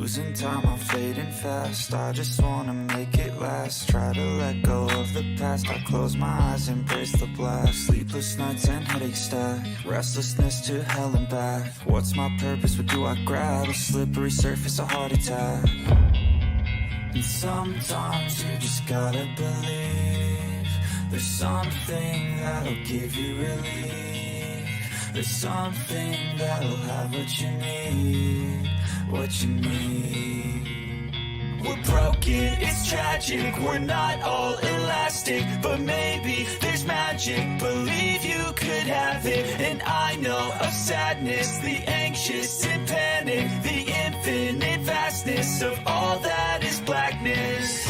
Losing time, I'm fading fast. I just wanna make it last. Try to let go of the past. I close my eyes, embrace the blast. Sleepless nights and headache stack. Restlessness to hell and back. What's my purpose? What do I grab? A slippery surface, a heart attack. And sometimes you just gotta believe. There's something that'll give you relief. There's something that'll have what you need. What you need. We're broken, it's tragic. We're not all elastic, but maybe there's magic. Believe you could have it. And I know of sadness, the anxious and panic, the infinite vastness of all that is blackness.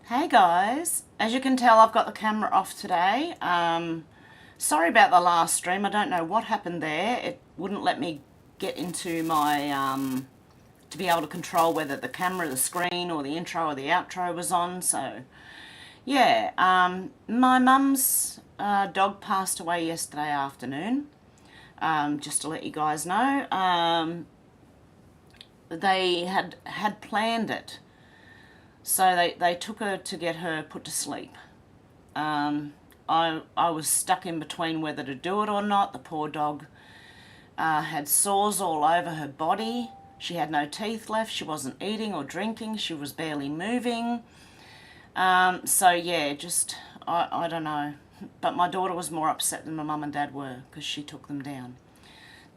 Hey guys, as you can tell I've got the camera off today. Sorry about the last stream, I don't know what happened there. It wouldn't let me get into my, to be able to control whether the camera, the screen or the intro or the outro was on. So yeah, my mum's dog passed away yesterday afternoon, just to let you guys know. They had planned it. So they took her to get her put to sleep. I was stuck in between whether to do it or not. The poor dog had sores all over her body. She had no teeth left. She wasn't eating or drinking. She was barely moving. So yeah, just, I don't know. But my daughter was more upset than my mum and dad were because she took them down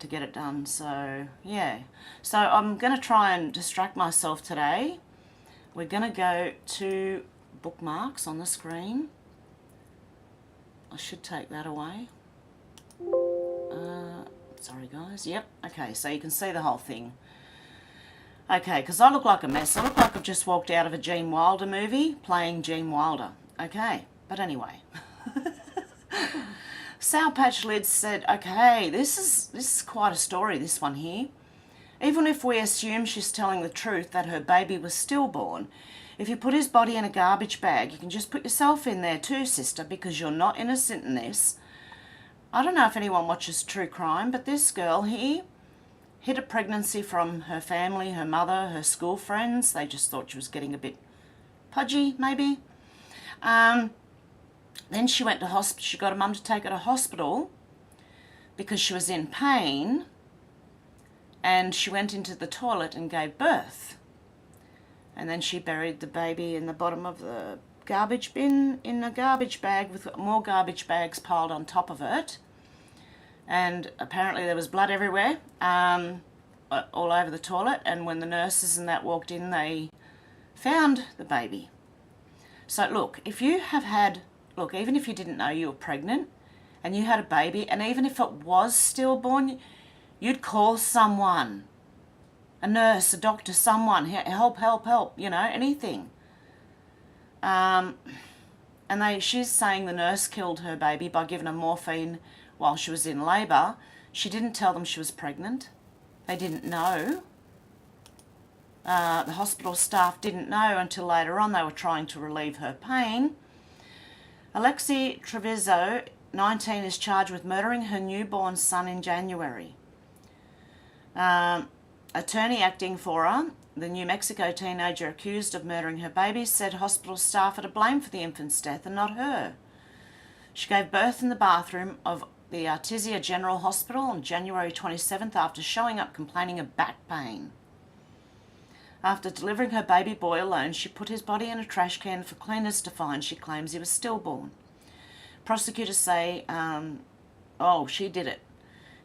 to get it done. So yeah. So I'm going to try and distract myself today. We're going to go to bookmarks on the screen. I should take that away. Sorry guys. Yep. Okay, so you can see the whole thing. Okay, because I look like a mess. I look like I've just walked out of a Gene Wilder movie playing Gene Wilder. Okay, but anyway. Sour Patch Lids said, okay, this is quite a story, this one here. Even if we assume she's telling the truth that her baby was stillborn, if you put his body in a garbage bag, you can just put yourself in there too, sister, because you're not innocent in this. I don't know if anyone watches true crime, but this girl here hid a pregnancy from her family, her mother, her school friends. They just thought she was getting a bit pudgy, maybe. Then she went to hospital. She got her mum to take her to hospital because she was in pain. And she went into the toilet and gave birth. And then she buried the baby in the bottom of the garbage bin in a garbage bag with more garbage bags piled on top of it. And apparently there was blood everywhere, all over the toilet. And when the nurses and that walked in, they found the baby. So look, if you have had, look, even if you didn't know you were pregnant and you had a baby, and even if it was stillborn, you'd call someone, a nurse, a doctor, someone, help, help, help, you know, anything. And she's saying the nurse killed her baby by giving her morphine while she was in labour. She didn't tell them she was pregnant. They didn't know. The hospital staff didn't know until later on. They were trying to relieve her pain. Alexi Treviso, 19, is charged with murdering her newborn son in January. Attorney acting for her the New Mexico teenager accused of murdering her baby, said hospital staff are to blame for the infant's death and not her. She gave birth in the bathroom of the Artesia General Hospital on January 27th after showing up complaining of back pain. After delivering her baby boy alone, she put his body in a trash can for cleaners to find. She claims he was stillborn. Prosecutors say, she did it,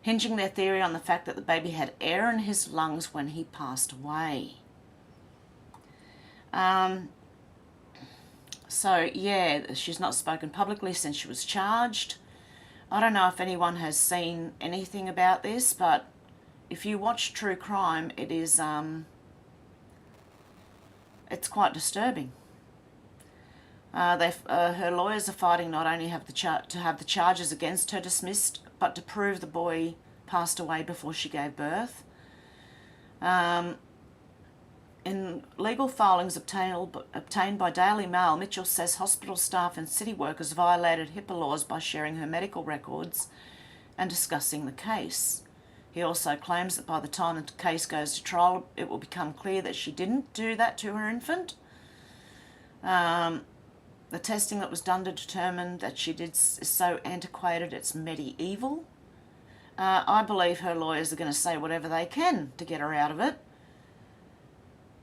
hinging their theory on the fact that the baby had air in his lungs when he passed away. She's not spoken publicly since she was charged. I don't know if anyone has seen anything about this, but if you watch true crime, it is, it's quite disturbing. Her lawyers are fighting not only to have the charges against her dismissed, but to prove the boy passed away before she gave birth. In legal filings obtained by Daily Mail, Mitchell says hospital staff and city workers violated HIPAA laws by sharing her medical records and discussing the case. He also claims that by the time the case goes to trial, it will become clear that she didn't do that to her infant. The testing that was done to determine that she did is so antiquated it's medieval. I believe her lawyers are going to say whatever they can to get her out of it.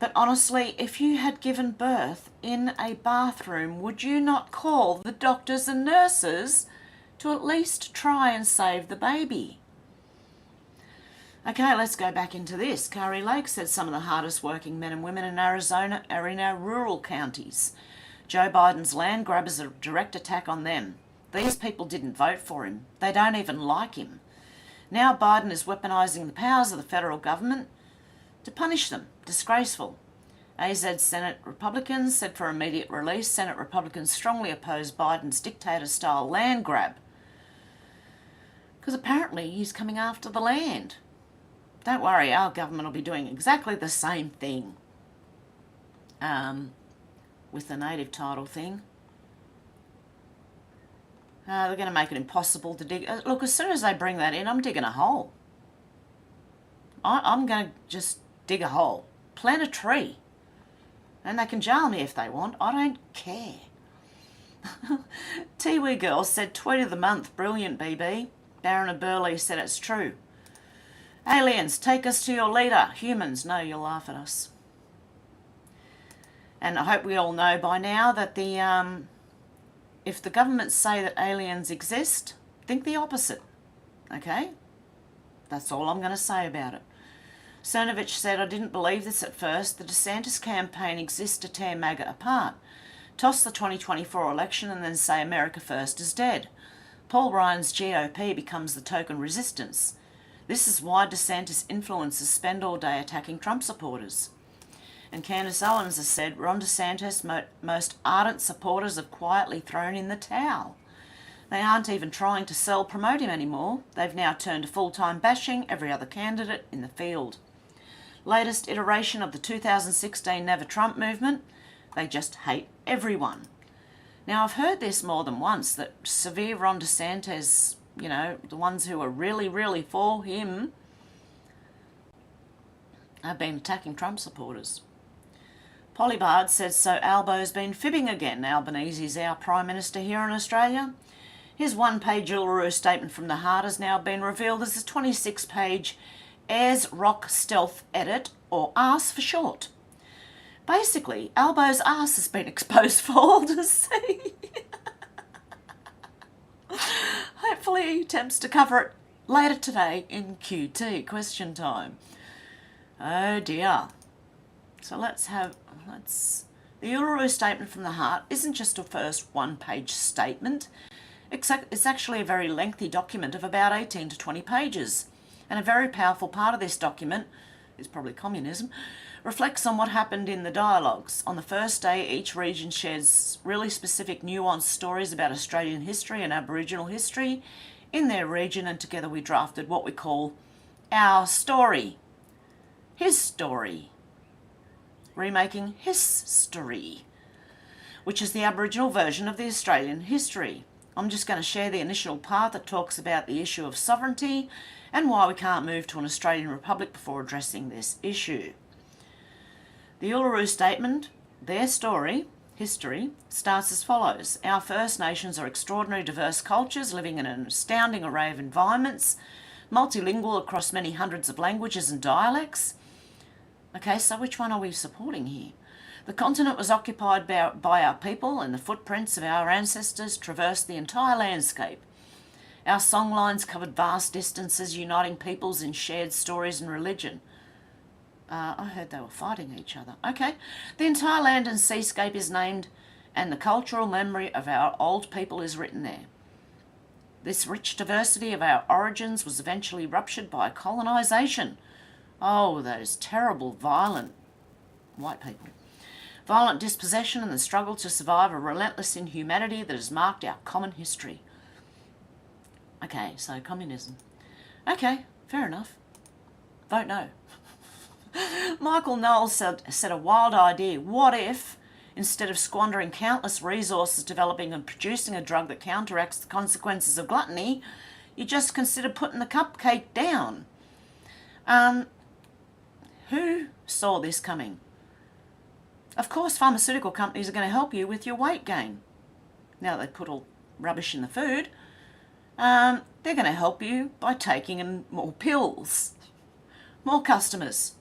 But honestly, if you had given birth in a bathroom, would you not call the doctors and nurses to at least try and save the baby? Okay, let's go back into this. Kari Lake said some of the hardest working men and women in Arizona are in our rural counties. Joe Biden's land grab is a direct attack on them. These people didn't vote for him. They don't even like him. Now Biden is weaponising the powers of the federal government to punish them. Disgraceful. AZ Senate Republicans said for immediate release. Senate Republicans strongly oppose Biden's dictator-style land grab because apparently he's coming after the land. Don't worry, our government will be doing exactly the same thing with the native title thing. They're going to make it impossible to dig. Look, as soon as they bring that in, I'm digging a hole. I'm going to just dig a hole. Plant a tree. And they can jail me if they want. I don't care. Tiwi Girl said, tweet of the month. Brilliant, BB. Baron of Burleigh said it's true. Aliens, take us to your leader. Humans, no, you'll laugh at us. And I hope we all know by now that if the governments say that aliens exist, think the opposite. Okay? That's all I'm going to say about it. Cernovich said, I didn't believe this at first. The DeSantis campaign exists to tear MAGA apart. Toss the 2024 election and then say America First is dead. Paul Ryan's GOP becomes the token resistance. This is why DeSantis influencers spend all day attacking Trump supporters. And Candace Owens has said, Ron DeSantis' most ardent supporters have quietly thrown in the towel. They aren't even trying to promote him anymore. They've now turned to full-time bashing every other candidate in the field. Latest iteration of the 2016 Never Trump movement, they just hate everyone. Now, I've heard this more than once, that severe Ron DeSantis, the ones who are really, really for him, have been attacking Trump supporters. Polybard says, so Albo's been fibbing again. Albanese's our Prime Minister here in Australia. His one-page Uluru statement from the heart has now been revealed as a 26-page Ayers Rock Stealth Edit, or ARS for short. Basically, Albo's arse has been exposed for all to see. Hopefully he attempts to cover it later today in QT, question time. Oh dear. So the Uluru Statement from the Heart isn't just a first one-page statement. It's actually a very lengthy document of about 18 to 20 pages. And a very powerful part of this document, is probably communism, reflects on what happened in the dialogues. On the first day, each region shares really specific nuanced stories about Australian history and Aboriginal history in their region, and together we drafted what we call our story. His story. Remaking history, which is the Aboriginal version of the Australian history. I'm just going to share the initial part that talks about the issue of sovereignty and why we can't move to an Australian republic before addressing this issue. The Uluru Statement, their story, history, starts as follows. Our First Nations are extraordinary diverse cultures living in an astounding array of environments, multilingual across many hundreds of languages and dialects. Okay, so which one are we supporting here? The continent was occupied by our people, and the footprints of our ancestors traversed the entire landscape. Our songlines covered vast distances, uniting peoples in shared stories and religion. I heard they were fighting each other. Okay. The entire land and seascape is named, and the cultural memory of our old people is written there. This rich diversity of our origins was eventually ruptured by colonisation. Oh, those terrible, violent white people. Violent dispossession and the struggle to survive a relentless inhumanity that has marked our common history. Okay, so communism. Okay, fair enough. Vote no. Michael Knowles said a wild idea. What if, instead of squandering countless resources developing and producing a drug that counteracts the consequences of gluttony, you just consider putting the cupcake down? Who saw this coming? Of course, pharmaceutical companies are going to help you with your weight gain. Now that they put all rubbish in the food, they're going to help you by taking in more pills. More customers.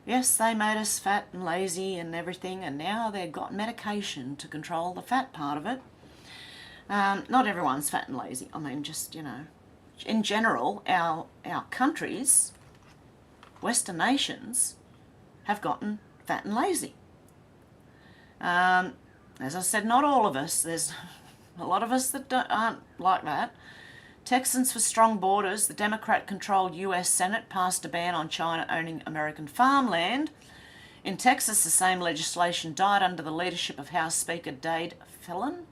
Yes, they made us fat and lazy and everything, and now they've got medication to control the fat part of it. Not everyone's fat and lazy. I mean, just, you know, in general, our countries, Western nations, have gotten fat and lazy. As I said, not all of us. There's a lot of us that aren't like that. Texans for strong borders. The Democrat-controlled US Senate passed a ban on China owning American farmland. In Texas, the same legislation died under the leadership of House Speaker Dade Phelan.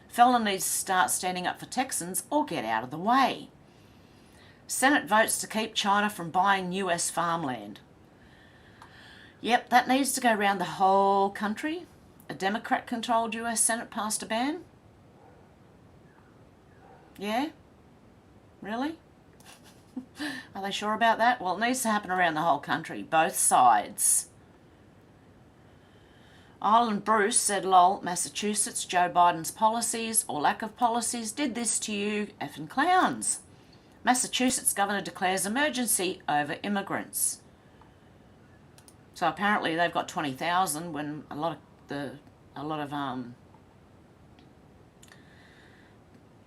Phelan needs to start standing up for Texans or get out of the way. Senate votes to keep China from buying US farmland. Yep, that needs to go around the whole country. A Democrat-controlled US Senate passed a ban. Yeah? Really? Are they sure about that? Well, it needs to happen around the whole country, both sides. Ireland Bruce said, lol, Massachusetts, Joe Biden's policies, or lack of policies, did this to you effing clowns. Massachusetts governor declares emergency over immigrants. So apparently they've got 20,000 when a lot of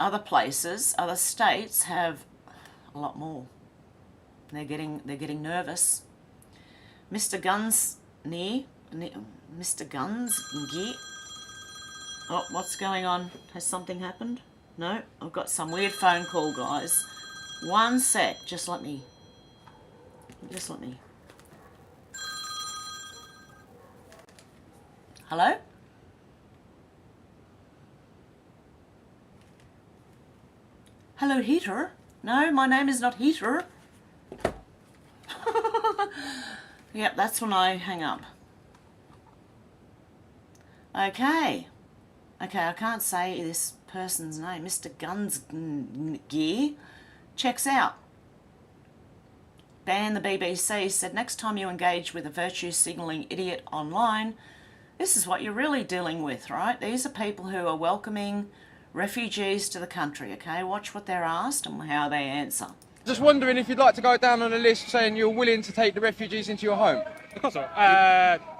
other places, other states have a lot more. They're getting nervous. Mr. Guns near Mr. Guns gear. Oh, what's going on? Has something happened? No, I've got some weird phone call, guys. One sec. Just let me. Hello? Hello, Heater? No, my name is not Heater. Yep, that's when I hang up. Okay, I can't say this person's name. Mr. Guns Gear checks out. Ban the BBC said, next time you engage with a virtue signalling idiot online, this is what you're really dealing with, right? These are people who are welcoming refugees to the country, okay? Watch what they're asked and how they answer. Just wondering if you'd like to go down on a list saying you're willing to take the refugees into your home. Of course not.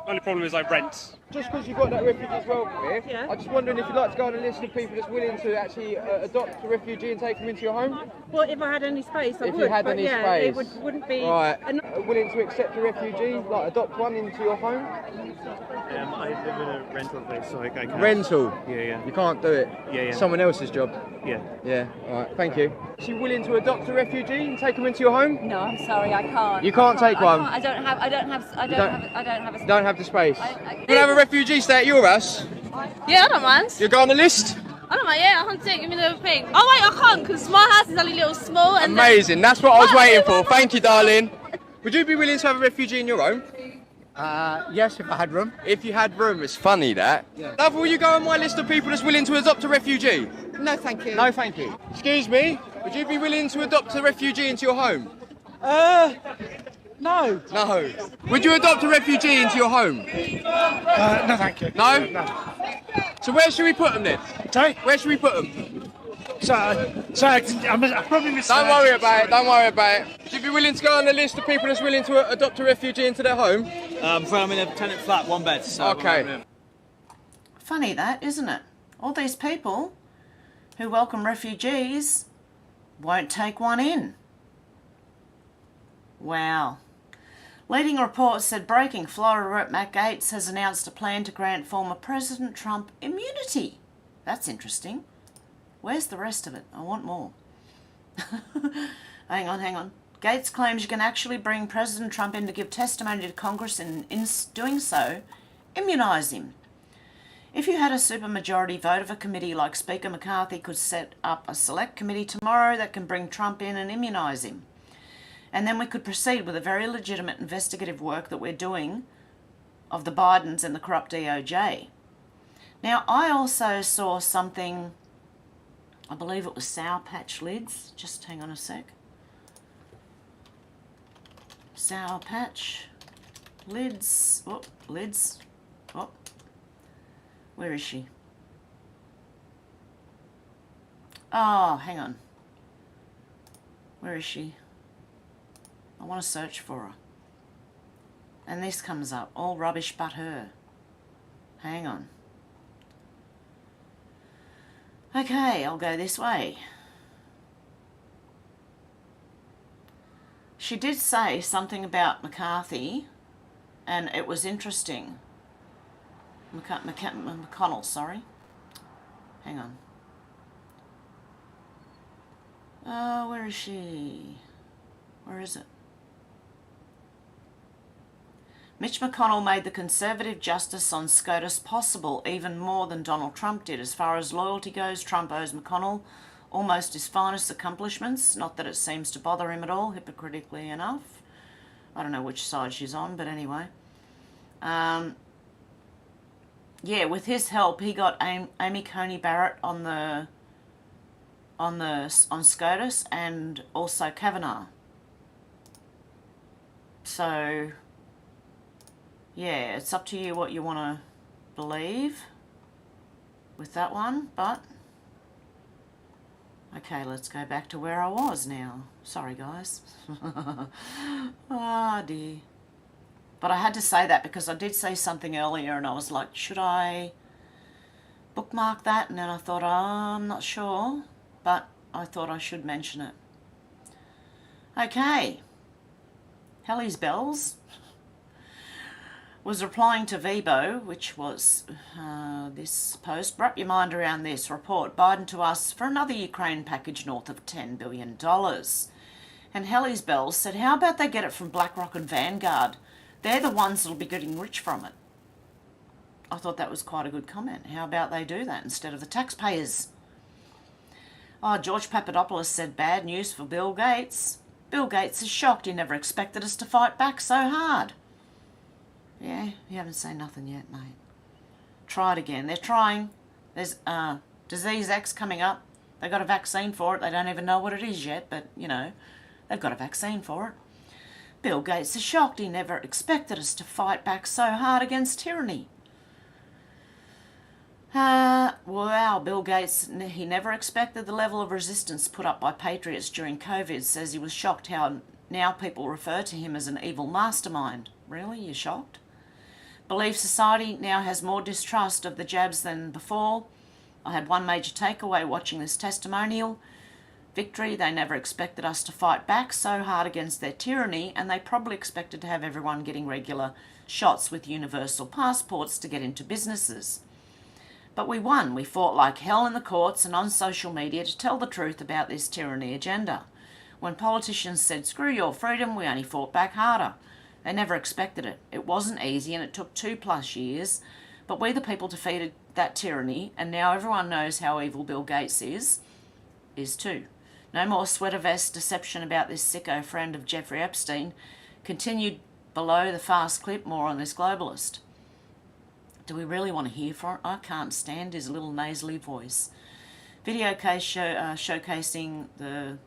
Only problem is I rent. Just because you've got that refugees welfare, Yeah. I'm just wondering if you'd like to go on a list of people that's willing to actually adopt a refugee and take them into your home. Well, if I had any space, I would. If you had but any yeah, space. it wouldn't be. Right. Willing to accept a refugee, like adopt one into your home? I live in a rental place, so I can't. Rental? Yeah. You can't do it? Yeah. Someone else's job? Yeah. Yeah, alright, thank you. Is she willing to adopt a refugee and take them into your home? No, I'm sorry, I can't. You can't take one? I don't have a You don't have the space? I- You can have a refugee stay at your house? Yeah, I don't mind. You go on the list? I don't mind, yeah, I can take, give me the thing. Oh wait, I can't, because my house is only a little small and Amazing, that's what I was waiting for. Thank you, darling. Would you be willing to have a refugee in your home? Yes, if I had room. If you had room, it's funny that. Yeah. Love, will you go on my list of people that's willing to adopt a refugee? No, thank you. No, thank you. Excuse me, would you be willing to adopt a refugee into your home? No. No. Would you adopt a refugee into your home? No, thank you. No? No. So where should we put them then? Sorry? Where should we put them? I probably missed Don't worry about it, don't worry about it. Would you be willing to go on the list of people that's willing to adopt a refugee into their home? I'm in a tenant flat, 1 bed. So okay. Funny that, isn't it? All these people who welcome refugees won't take one in. Wow. Leading reports said breaking Florida Rep Matt Gaetz has announced a plan to grant former President Trump immunity. That's interesting. Where's the rest of it? I want more. Hang on. Gaetz claims you can actually bring President Trump in to give testimony to Congress and in doing so, immunise him. If you had a supermajority vote of a committee like Speaker McCarthy could set up a select committee tomorrow that can bring Trump in and immunise him. And then we could proceed with the very legitimate investigative work that we're doing of the Bidens and the corrupt DOJ. Now, I also saw something, I believe it was Sour Patch Lids. Just hang on a sec. Sour Patch Lids. Oh, Lids. Oh. Where is she? Oh, hang on. Where is she? I want to search for her. And this comes up. All rubbish but her. Hang on. Okay, I'll go this way. She did say something about McCarthy, and it was interesting. McConnell, sorry. Hang on. Oh, where is she? Where is it? Mitch McConnell made the Conservative justice on SCOTUS possible even more than Donald Trump did. As far as loyalty goes, Trump owes McConnell almost his finest accomplishments. Not that it seems to bother him at all, hypocritically enough. I don't know which side she's on, but anyway. Yeah, with his help, he got Amy Coney Barrett on SCOTUS and also Kavanaugh. So, yeah, it's up to you what you want to believe with that one, but okay, let's go back to where I was now. Sorry, guys. Ah, dear. But I had to say that because I did say something earlier and I was like, should I bookmark that? And then I thought, oh, I'm not sure, but I thought I should mention it. Okay. Helly's Bells was replying to Vibo, which was this post. Wrap your mind around this. Report Biden to us for another Ukraine package north of $10 billion. And Helly's Bells said, how about they get it from BlackRock and Vanguard? They're the ones that'll be getting rich from it. I thought that was quite a good comment. How about they do that instead of the taxpayers? Oh, George Papadopoulos said, bad news for Bill Gates. Bill Gates is shocked. He never expected us to fight back so hard. Yeah, you haven't said nothing yet, mate. Try it again. They're trying. There's Disease X coming up. They got a vaccine for it. They don't even know what it is yet, but, you know, they've got a vaccine for it. Bill Gates is shocked. He never expected us to fight back so hard against tyranny. Wow, Bill Gates, he never expected the level of resistance put up by patriots during COVID. Says he was shocked how now people refer to him as an evil mastermind. Really? You're shocked? Believes society now has more distrust of the jabs than before. I had one major takeaway watching this testimonial. Victory, they never expected us to fight back so hard against their tyranny, and they probably expected to have everyone getting regular shots with universal passports to get into businesses. But we won. We fought like hell in the courts and on social media to tell the truth about this tyranny agenda. When politicians said, screw your freedom, we only fought back harder. They never expected it. It wasn't easy and it took 2+ years, but we the people defeated that tyranny, and now everyone knows how evil Bill Gates is too. No more sweater vest deception about this sicko friend of Jeffrey Epstein. Continued below the fast clip, more on this globalist. Do we really want to hear from it? I can't stand his little nasally voice. Video case showcasing the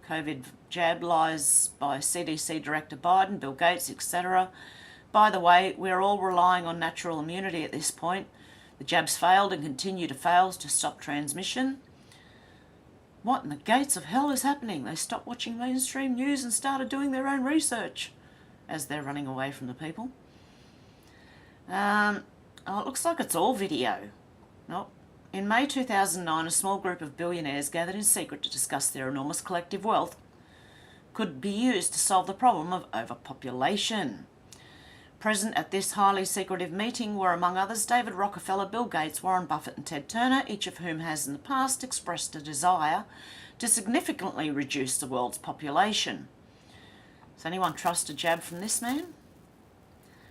COVID jab lies by CDC Director Biden, Bill Gates, etc. By the way, we're all relying on natural immunity at this point. The jabs failed and continue to fail to stop transmission. What in the gates of hell is happening? They stopped watching mainstream news and started doing their own research as they're running away from the people. Oh, it looks like it's all video. Nope. In May 2009, a small group of billionaires gathered in secret to discuss their enormous collective wealth could be used to solve the problem of overpopulation. Present at this highly secretive meeting were, among others, David Rockefeller, Bill Gates, Warren Buffett and Ted Turner, each of whom has in the past expressed a desire to significantly reduce the world's population. Does anyone trust a jab from this man?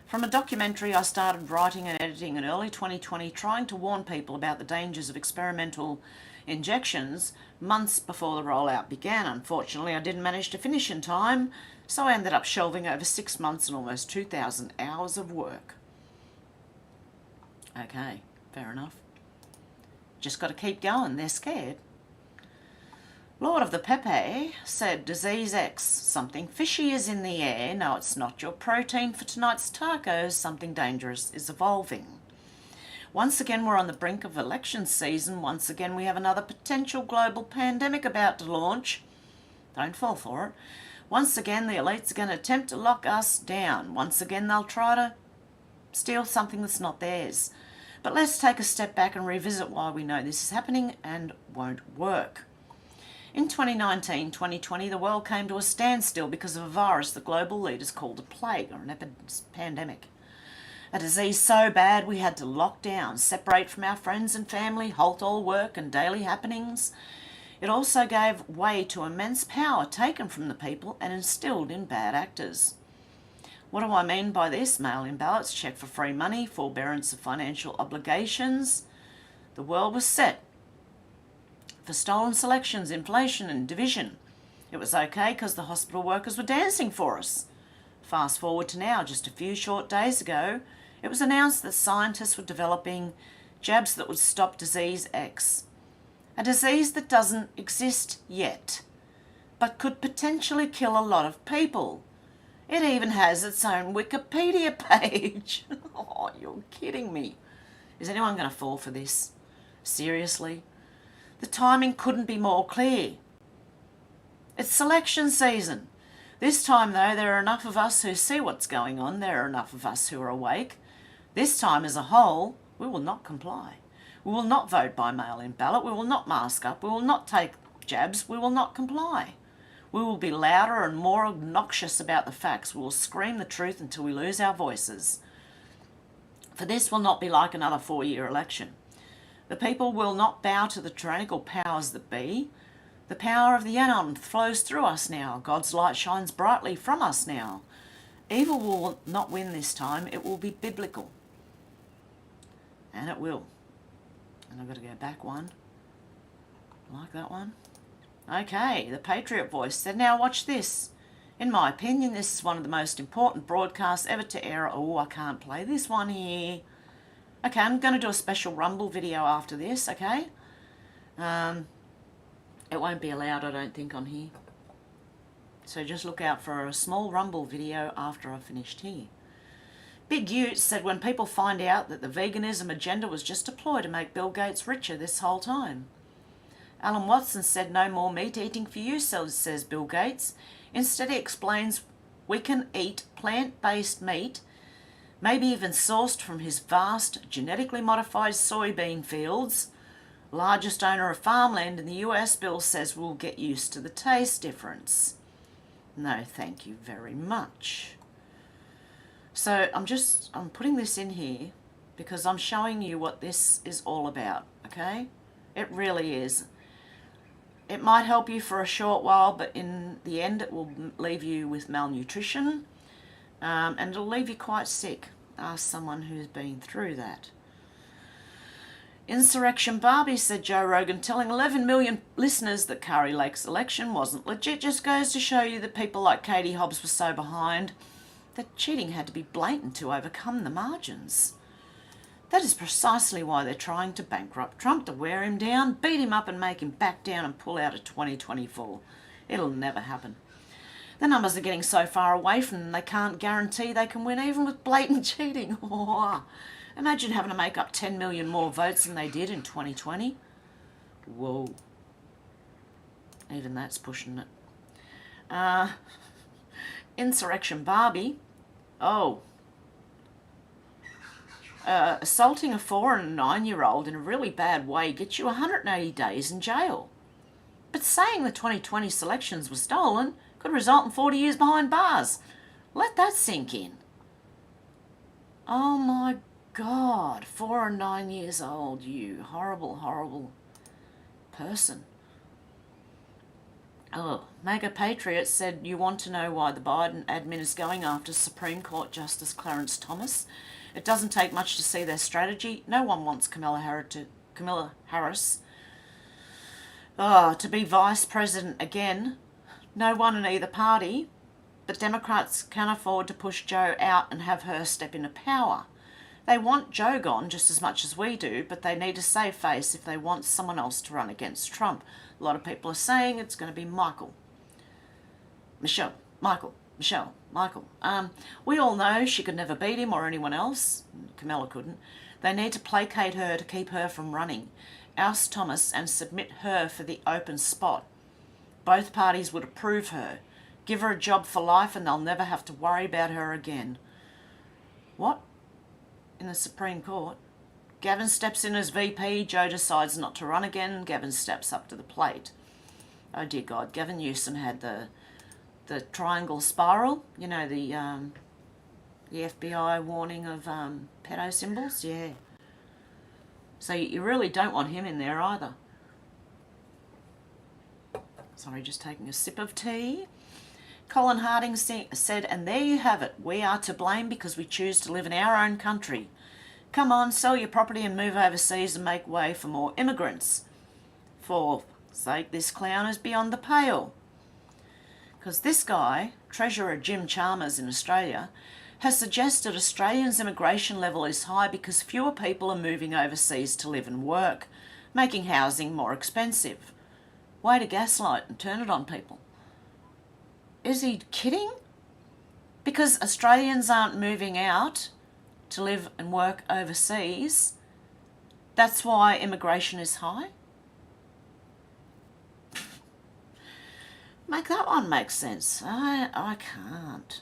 From a documentary I started writing and editing in early 2020, trying to warn people about the dangers of experimental injections months before the rollout began. Unfortunately, I didn't manage to finish in time, so I ended up shelving over 6 months and almost 2,000 hours of work. Okay, fair enough. Just got to keep going, they're scared. Lord of the Pepe said, Disease X, something fishy is in the air. No, it's not your protein for tonight's tacos. Something dangerous is evolving. Once again, we're on the brink of election season. Once again, we have another potential global pandemic about to launch. Don't fall for it. Once again, the elites are going to attempt to lock us down. Once again, they'll try to steal something that's not theirs. But let's take a step back and revisit why we know this is happening and won't work. In 2019-2020, the world came to a standstill because of a virus the global leaders called a plague or an pandemic. A disease so bad we had to lock down, separate from our friends and family, halt all work and daily happenings. It also gave way to immense power taken from the people and instilled in bad actors. What do I mean by this? Mail-in ballots, check for free money, forbearance of financial obligations. The world was set for stolen selections, inflation and division. It was okay because the hospital workers were dancing for us. Fast forward to now, just a few short days ago, it was announced that scientists were developing jabs that would stop disease X. A disease that doesn't exist yet, but could potentially kill a lot of people. It even has its own Wikipedia page. Oh, you're kidding me. Is anyone going to fall for this? Seriously? The timing couldn't be more clear. It's selection season. This time, though, there are enough of us who see what's going on. There are enough of us who are awake. This time, as a whole, we will not comply. We will not vote by mail-in ballot. We will not mask up. We will not take jabs. We will not comply. We will be louder and more obnoxious about the facts. We will scream the truth until we lose our voices. For this will not be like another 4-year election. The people will not bow to the tyrannical powers that be. The power of the Anon flows through us now. God's light shines brightly from us now. Evil will not win this time. It will be biblical. And it will. And I've got to go back one. Like that one. Okay, the Patriot Voice said, now watch this. In my opinion, this is one of the most important broadcasts ever to air. Oh, I can't play this one here. Okay, I'm going to do a special Rumble video after this, okay? It won't be allowed, I don't think, on here. So just look out for a small Rumble video after I've finished here. Big Ute said when people find out that the veganism agenda was just a ploy to make Bill Gates richer this whole time. Alan Watson said no more meat eating for you, says Bill Gates. Instead, he explains we can eat plant-based meat, maybe even sourced from his vast genetically modified soybean fields. Largest owner of farmland in the US, Bill says we'll get used to the taste difference. No, thank you very much. So I'm putting this in here because I'm showing you what this is all about, okay? It really is. It might help you for a short while, but in the end it will leave you with malnutrition, and it'll leave you quite sick. Ask someone who's been through that. Insurrection Barbie, said Joe Rogan, telling 11 million listeners that Kari Lake's election wasn't legit just goes to show you that people like Katie Hobbs were so behind that cheating had to be blatant to overcome the margins. That is precisely why they're trying to bankrupt Trump, to wear him down, beat him up and make him back down and pull out of 2024. It'll never happen. The numbers are getting so far away from them they can't guarantee they can win even with blatant cheating. Imagine having to make up 10 million more votes than they did in 2020. Whoa. Even that's pushing it. Insurrection Barbie. Oh. Assaulting a 4 and a 9-year-old in a really bad way gets you 180 days in jail. But saying the 2020 selections were stolen could result in 40 years behind bars. Let that sink in. Oh my God, 4 and 9 years old, you horrible, horrible person. Oh, Mega Patriot said, you want to know why the Biden admin is going after Supreme Court Justice Clarence Thomas? It doesn't take much to see their strategy. No one wants Kamala Harris to be vice president again. No one in either party. But Democrats can't afford to push Joe out and have her step into power. They want Joe gone just as much as we do, but they need a save face if they want someone else to run against Trump. A lot of people are saying it's going to be Michael. Michelle. We all know she could never beat him or anyone else. Kamala couldn't. They need to placate her to keep her from running. Oust Thomas and submit her for the open spot. Both parties would approve her. Give her a job for life and they'll never have to worry about her again. What? In the Supreme Court? Gavin steps in as VP, Joe decides not to run again, Gavin steps up to the plate. Oh dear God, Gavin Newsom had the triangle spiral, you know, the FBI warning of pedo symbols, yeah. So you really don't want him in there either. Sorry, just taking a sip of tea. Colin Harding said, and there you have it. We are to blame because we choose to live in our own country. Come on, sell your property and move overseas and make way for more immigrants. For sake, this clown is beyond the pale. Because this guy, Treasurer Jim Chalmers in Australia, has suggested Australians' immigration level is high because fewer people are moving overseas to live and work, making housing more expensive. Way to gaslight and turn it on people. Is he kidding? Because Australians aren't moving out to live and work overseas, that's why immigration is high? Make that one make sense. I can't.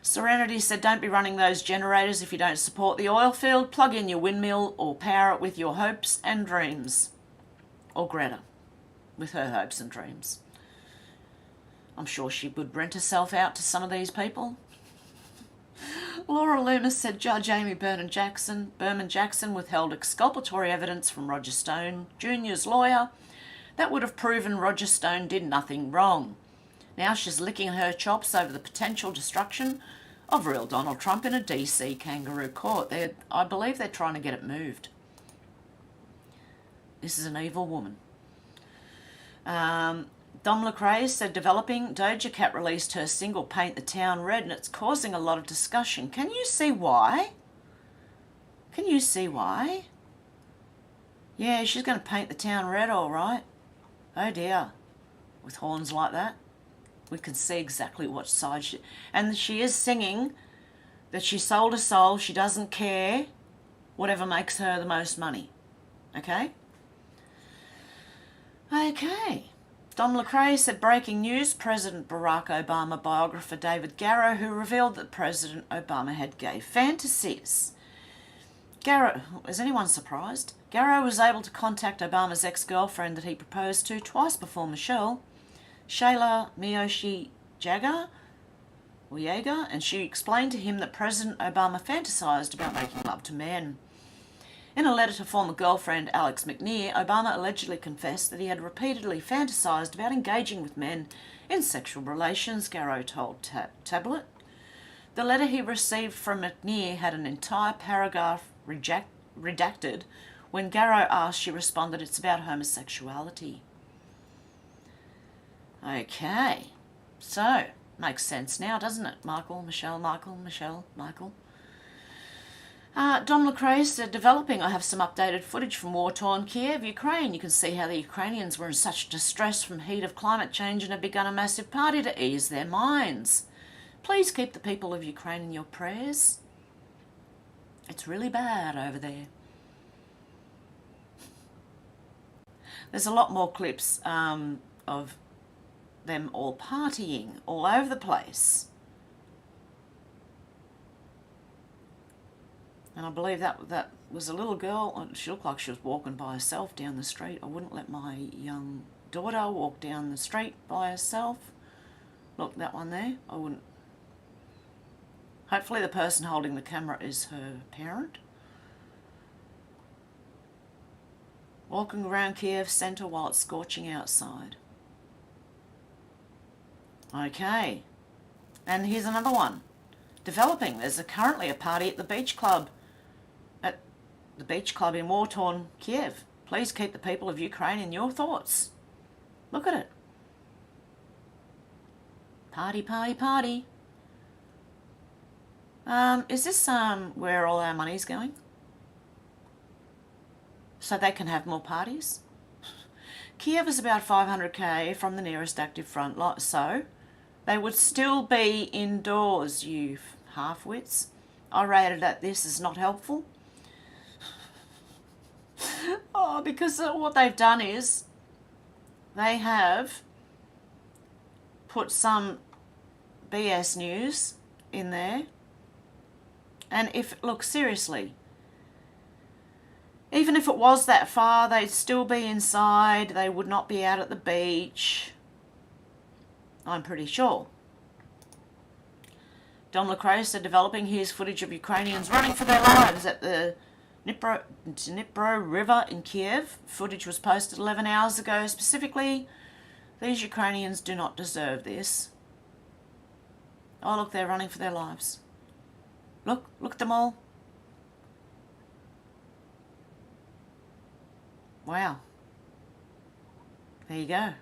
Serenity said, don't be running those generators if you don't support the oil field. Plug in your windmill or power it with your hopes and dreams. Or Greta, with her hopes and dreams. I'm sure she would rent herself out to some of these people. Laura Loomis said Judge Amy Berman Jackson withheld exculpatory evidence from Roger Stone Jr.'s lawyer that would have proven Roger Stone did nothing wrong. Now she's licking her chops over the potential destruction of real Donald Trump in a DC kangaroo court. I believe they're trying to get it moved. This is an evil woman. Dom Lecrae said developing Doja Cat released her single Paint the Town Red and it's causing a lot of discussion. Can you see why? Can you see why? Yeah, she's going to paint the town red, all right. Oh dear. With horns like that, we can see exactly what side she... And she is singing that she sold her soul, she doesn't care, whatever makes her the most money. Okay? Okay. Dom Lecrae said, breaking news, President Barack Obama biographer David Garrow, who revealed that President Obama had gay fantasies. Garrow, is anyone surprised? Garrow was able to contact Obama's ex-girlfriend that he proposed to twice before Michelle, Shayla Miyoshi Jaga, and she explained to him that President Obama fantasized about making love to men. In a letter to former girlfriend Alex McNear, Obama allegedly confessed that he had repeatedly fantasized about engaging with men in sexual relations, Garrow told Tablet. The letter he received from McNear had an entire paragraph redacted. When Garrow asked, she responded, it's about homosexuality. Okay, so, makes sense now, doesn't it? Michael, Michelle, Michael, Michelle, Michael. Dom Lecrae said, developing, I have some updated footage from war-torn Kiev, Ukraine. You can see how the Ukrainians were in such distress from heat of climate change and have begun a massive party to ease their minds. Please keep the people of Ukraine in your prayers. It's really bad over there. There's a lot more clips of them all partying all over the place. And I believe that was a little girl. She looked like she was walking by herself down the street. I wouldn't let my young daughter walk down the street by herself. Look, that one there, I wouldn't. Hopefully the person holding the camera is her parent. Walking around Kiev centre while it's scorching outside. Okay. And here's another one. Developing. There's currently a party at the beach club. At the beach club in war-torn Kiev. Please keep the people of Ukraine in your thoughts. Look at it. Party, party, party. Is this where all our money's going? So they can have more parties? Kiev is about 500k from the nearest active front, so they would still be indoors, you half-wits. I rated that this is not helpful. Oh, because what they've done is they have put some BS news in there. And look, seriously, even if it was that far, they'd still be inside. They would not be out at the beach. I'm pretty sure. Dom Lecrae said, developing, here's footage of Ukrainians running for their lives at the Dnipro River in Kiev. Footage was posted 11 hours ago. Specifically, these Ukrainians do not deserve this. Oh, look, they're running for their lives. Look at them all. Wow. There you go.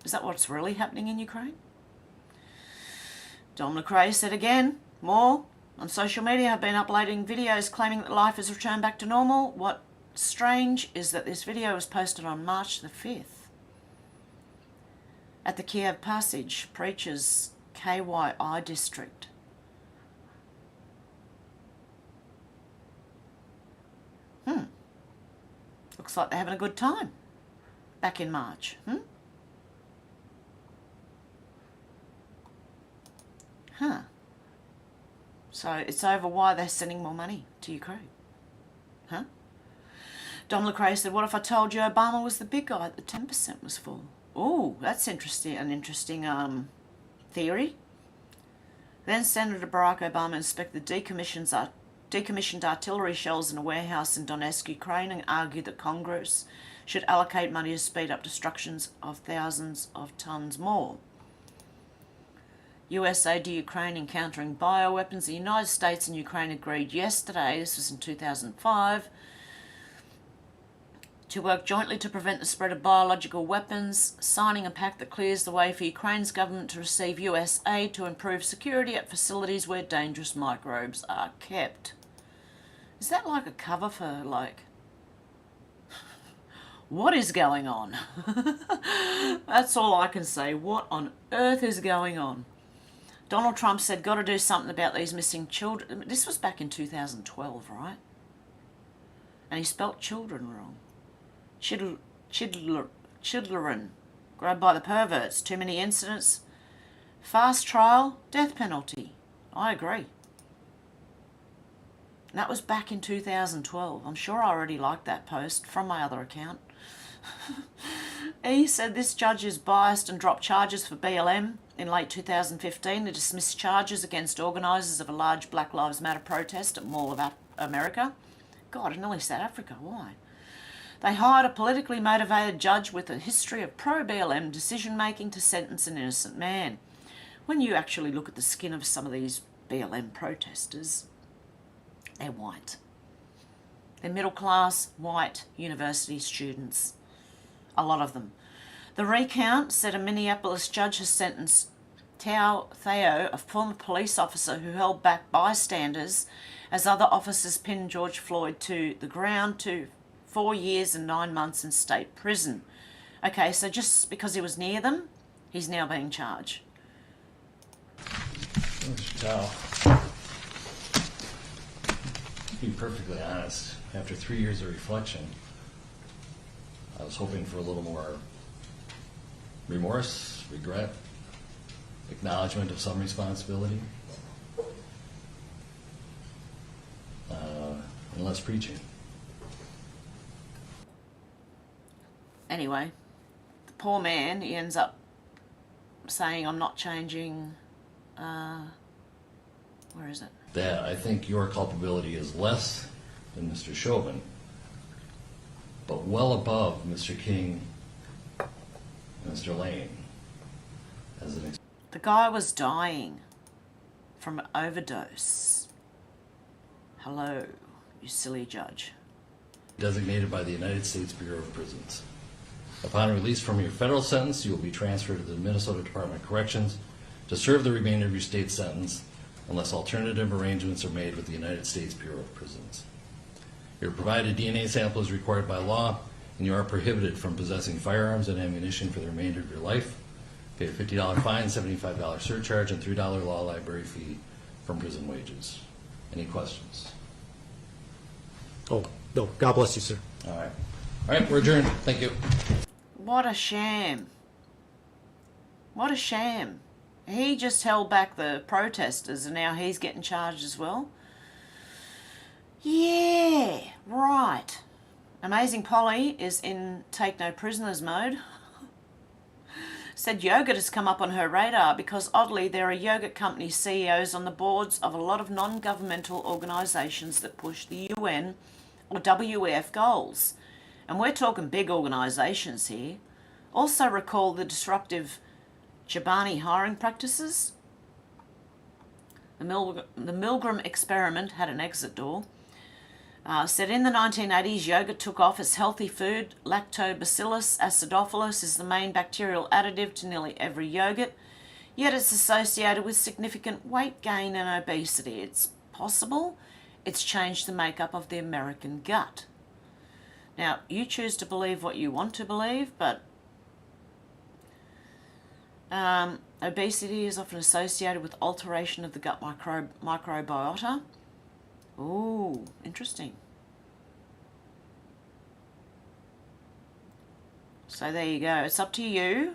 Is that what's really happening in Ukraine? Dom Lecrae said again, more on social media have been uploading videos claiming that life has returned back to normal. What's strange is that this video was posted on March the 5th. At the Kiev Passage, Preachers KYI district. Looks like they're having a good time back in March. So it's over why they're sending more money to Ukraine. Dom Lecrae said, what if I told you Obama was the big guy that the 10% was for? Oh, that's interesting. An interesting theory. Then Senator Barack Obama inspected decommissioned artillery shells in a warehouse in Donetsk, Ukraine, and argued that Congress should allocate money to speed up destructions of thousands of tons more. US aid to Ukraine encountering bioweapons. The United States and Ukraine agreed yesterday, this was in 2005, to work jointly to prevent the spread of biological weapons, signing a pact that clears the way for Ukraine's government to receive US aid to improve security at facilities where dangerous microbes are kept. Is that like a cover for, like, what is going on? That's all I can say. What on earth is going on? Donald Trump said, got to do something about these missing children. This was back in 2012, right? And he spelt children wrong. Children, grabbed by the perverts, too many incidents, fast trial, death penalty. I agree. And that was back in 2012. I'm sure I already liked that post from my other account. He said this judge is biased and dropped charges for BLM in late 2015 to dismiss charges against organisers of a large Black Lives Matter protest at Mall of America. God, I nearly said Africa. Why? They hired a politically motivated judge with a history of pro-BLM decision-making to sentence an innocent man. When you actually look at the skin of some of these BLM protesters, they're white. They're middle-class, white university students. A lot of them. The recount said a Minneapolis judge has sentenced Tao Theo, a former police officer who held back bystanders as other officers pinned George Floyd to the ground to 4 years and 9 months in state prison. Okay, so just because he was near them, he's now being charged. Now, to be perfectly honest, after 3 years of reflection, I was hoping for a little more remorse, regret, acknowledgement of some responsibility, and less preaching. Anyway, the poor man, he ends up saying, I'm not changing, where is it? That I think your culpability is less than Mr. Chauvin, but well above Mr. King and Mr. Lane. The guy was dying from an overdose. Hello, you silly judge. Designated by the United States Bureau of Prisons. Upon release from your federal sentence, you will be transferred to the Minnesota Department of Corrections to serve the remainder of your state sentence unless alternative arrangements are made with the United States Bureau of Prisons. Your provided DNA sample is required by law, and you are prohibited from possessing firearms and ammunition for the remainder of your life. Pay a $50 fine, $75 surcharge, and $3 law library fee from prison wages. Any questions? Oh, no. God bless you, sir. All right. All right, we're adjourned. Thank you. What a sham. What a sham. He just held back the protesters and now he's getting charged as well. Yeah, right. Amazing Polly is in take no prisoners mode. Said yogurt has come up on her radar because oddly there are yogurt company CEOs on the boards of a lot of non-governmental organisations that push the UN or WEF goals. And we're talking big organisations here. Also recall the disruptive Chobani hiring practices. The Milgram experiment had an exit door. Said in the 1980s, yogurt took off as healthy food. Lactobacillus acidophilus is the main bacterial additive to nearly every yogurt, yet it's associated with significant weight gain and obesity. It's possible it's changed the makeup of the American gut. Now, you choose to believe what you want to believe, but obesity is often associated with alteration of the gut microbiota. Ooh, interesting. So there you go. It's up to you.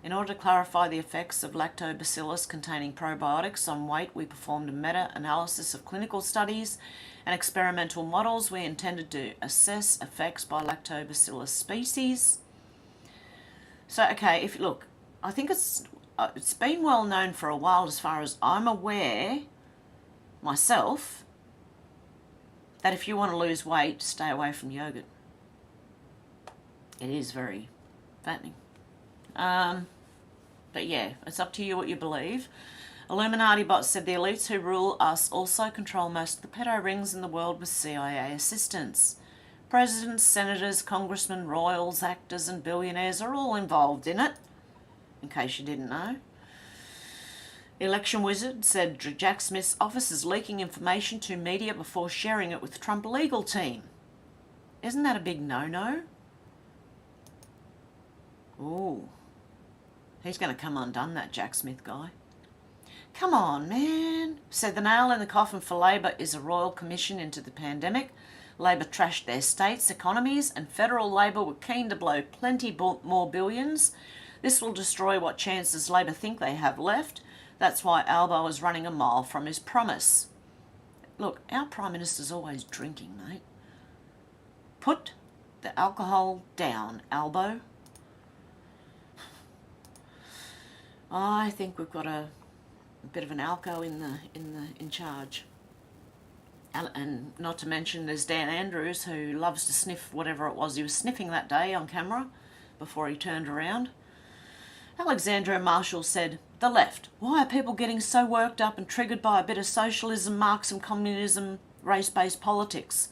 In order to clarify the effects of lactobacillus containing probiotics on weight, we performed a meta-analysis of clinical studies and experimental models. We intended to assess effects by lactobacillus species. So, okay, if look, I think it's been well known for a while, as far as I'm aware myself, that if you want to lose weight, stay away from yogurt. It is very fattening. But yeah, it's up to you what you believe. Illuminati bots said the elites who rule us also control most of the pedo rings in the world with CIA assistance. Presidents, senators, congressmen, royals, actors and billionaires are all involved in it, in case you didn't know. Election Wizard said Jack Smith's office is leaking information to media before sharing it with Trump legal team. Isn't that a big no-no? Ooh. He's going to come undone, that Jack Smith guy. Come on, man. Said the nail in the coffin for Labor is a royal commission into the pandemic. Labor trashed their states' economies and federal Labor were keen to blow plenty more billions. This will destroy what chances Labor think they have left. That's why Albo is running a mile from his promise. Look, our Prime Minister's always drinking, mate. Put the alcohol down, Albo. I think we've got a bit of an alco in charge. And not to mention there's Dan Andrews, who loves to sniff whatever it was he was sniffing that day on camera before he turned around. Alexandra Marshall said, the left. Why are people getting so worked up and triggered by a bit of socialism, Marxism, communism, race-based politics?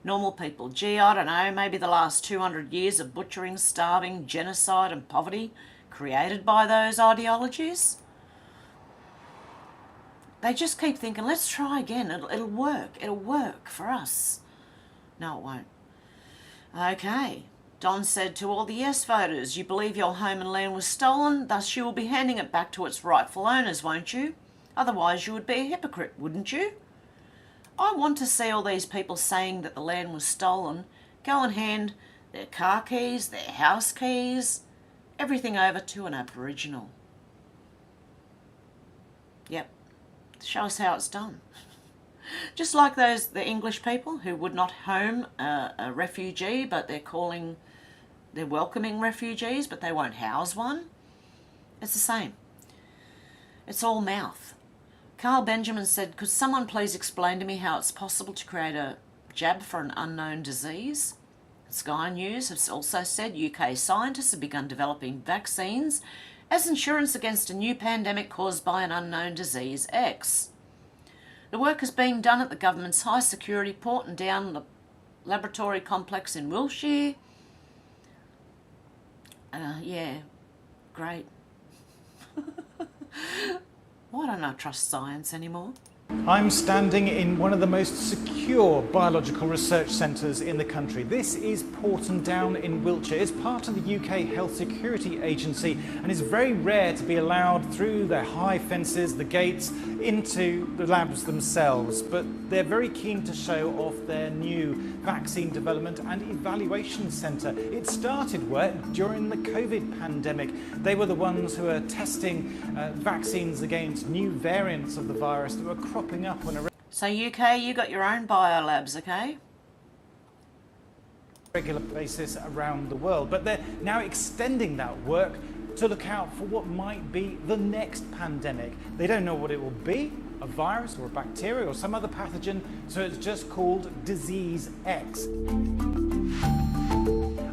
Normal people. Gee, I don't know, maybe the last 200 years of butchering, starving, genocide and poverty created by those ideologies? they just keep thinking, let's try again, it'll work for us. No, it won't. Okay, Don said to all the yes voters, you believe your home and land was stolen, thus you will be handing it back to its rightful owners, won't you? Otherwise you would be a hypocrite, wouldn't you? I want to see all these people saying that the land was stolen go and hand their car keys, their house keys, everything over to an Aboriginal. Yep, show us how it's done. Just like the English people who would not home a refugee, but they're welcoming refugees, but they won't house one. It's the same. It's all mouth. Carl Benjamin said, could someone please explain to me how it's possible to create a jab for an unknown disease? Sky News has also said UK scientists have begun developing vaccines as insurance against a new pandemic caused by an unknown disease X. The work is being done at the government's high security Port and Down laboratory complex in Wiltshire. Yeah, great. Why don't I trust science anymore? I'm standing in one of the most secure biological research centres in the country. This is Porton Down in Wiltshire. It's part of the UK Health Security Agency and is very rare to be allowed through the high fences, the gates, into the labs themselves. But they're very keen to show off their new vaccine development and evaluation centre. It started work during the COVID pandemic. They were the ones who were testing vaccines against new variants of the virus that were cropping up on a So UK, you got your own biolabs, okay? regular basis around the world. But they're now extending that work to look out for what might be the next pandemic. They don't know what it will be, a virus or a bacteria or some other pathogen, so it's just called Disease X. And